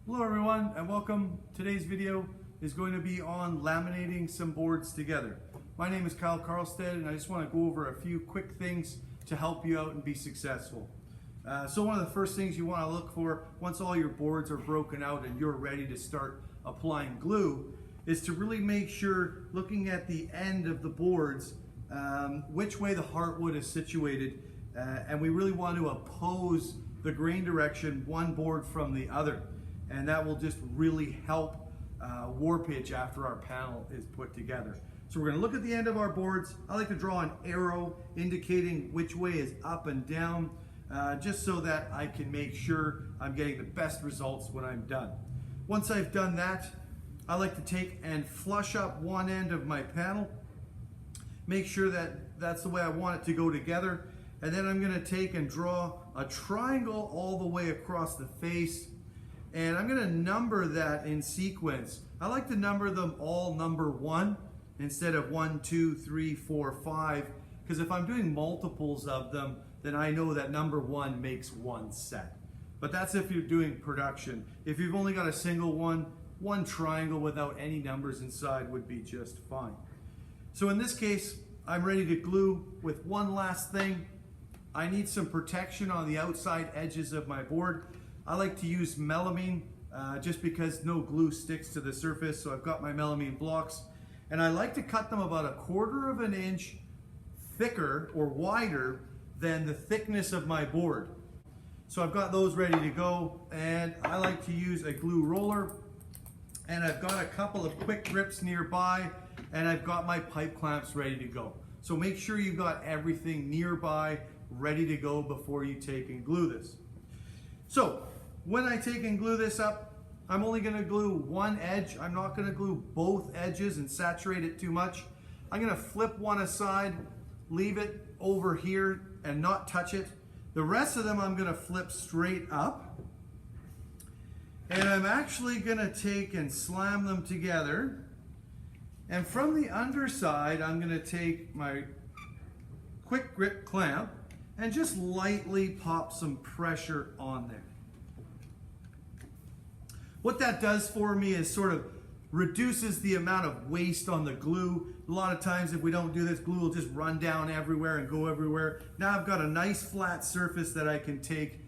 Hello everyone and welcome. Today's video is going to be on laminating some boards together. My name is Kyle Carlstead and I just want to go over a few quick things to help you out and be successful. So one of the first things you want to look for once all your boards are broken out and you're ready to start applying glue is to really make sure, looking at the end of the boards, which way the heartwood is situated, and we really want to oppose the grain direction one board from the other. And that will just really help warpage after our panel is put together. So we're going to look at the end of our boards. I like to draw an arrow indicating which way is up and down, just so that I can make sure I'm getting the best results when I'm done. Once I've done that, I like to take and flush up one end of my panel, make sure that that's the way I want it to go together, and then I'm going to take and draw a triangle all the way across the face. And I'm going to number that in sequence. I like to number them all number 1 instead of 1, 2, 3, 4, 5, because if I'm doing multiples of them, then I know that number 1 makes one set. But that's if you're doing production. If you've only got a single one triangle without any numbers inside would be just fine. So in this case, I'm ready to glue with one last thing. I need some protection on the outside edges of my board. I like to use melamine just because no glue sticks to the surface, so I've got my melamine blocks. And I like to cut them about 1/4 of an inch thicker or wider than the thickness of my board. So I've got those ready to go, and I like to use a glue roller. And I've got a couple of quick grips nearby, and I've got my pipe clamps ready to go. So make sure you've got everything nearby ready to go before you take and glue this. So when I take and glue this up, I'm only going to glue one edge. I'm not going to glue both edges and saturate it too much. I'm going to flip one aside, leave it over here and not touch it. The rest of them I'm going to flip straight up. And I'm actually going to take and slam them together. And from the underside, I'm going to take my quick grip clamp and just lightly pop some pressure on there. What that does for me is sort of reduces the amount of waste on the glue. A lot of times if we don't do this, glue will just run down everywhere and go everywhere. Now I've got a nice flat surface that I can take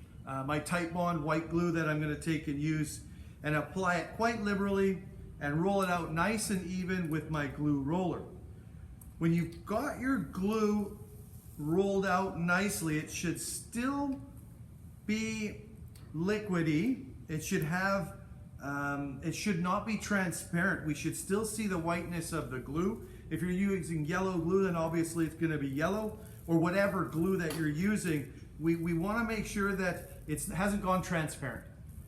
my Titebond white glue that I'm going to take and use and apply it quite liberally and roll it out nice and even with my glue roller. When you've got your glue rolled out nicely, it should still be liquidy. It should have, it should not be transparent. We should still see the whiteness of the glue. If you're using yellow glue, then obviously it's going to be yellow, or whatever glue that you're using. We want to make sure that it hasn't gone transparent.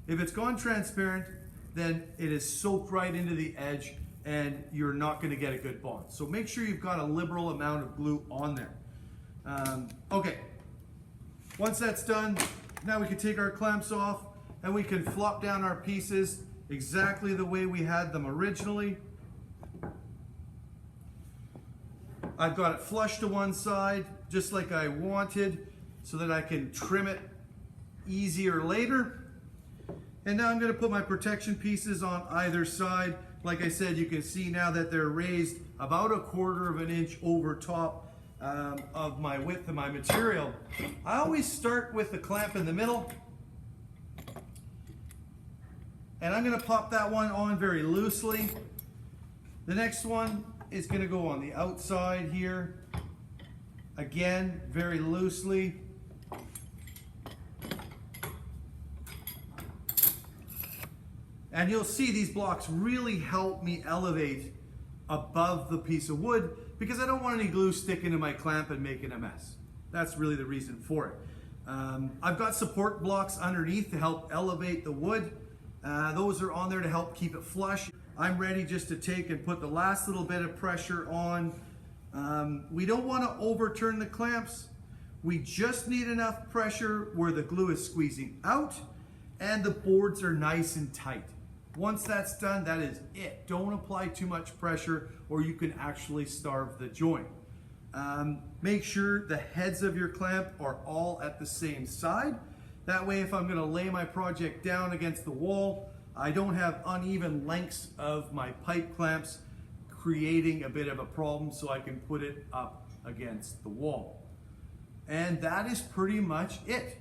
If it's gone transparent, then it is soaked right into the edge and you're not going to get a good bond. So make sure you've got a liberal amount of glue on there. Okay, once that's done, now we can take our clamps off and we can flop down our pieces exactly the way we had them originally. I've got it flush to one side, just like I wanted, so that I can trim it easier later. And now I'm going to put my protection pieces on either side. Like I said, you can see now that they're raised about 1/4 of an inch over top of my width of my material. I always start with the clamp in the middle, and I'm going to pop that one on very loosely. The next one is going to go on the outside here, again very loosely. And you'll see these blocks really help me elevate above the piece of wood, because I don't want any glue sticking to my clamp and making a mess. That's really the reason for it. I've got support blocks underneath to help elevate the wood. Those are on there to help keep it flush. I'm ready just to take and put the last little bit of pressure on. We don't want to overturn the clamps. We just need enough pressure where the glue is squeezing out and the boards are nice and tight. Once that's done, that is it. Don't apply too much pressure or you can actually starve the joint. Make sure the heads of your clamp are all at the same side. That way, if I'm going to lay my project down against the wall, I don't have uneven lengths of my pipe clamps creating a bit of a problem, so I can put it up against the wall. And that is pretty much it.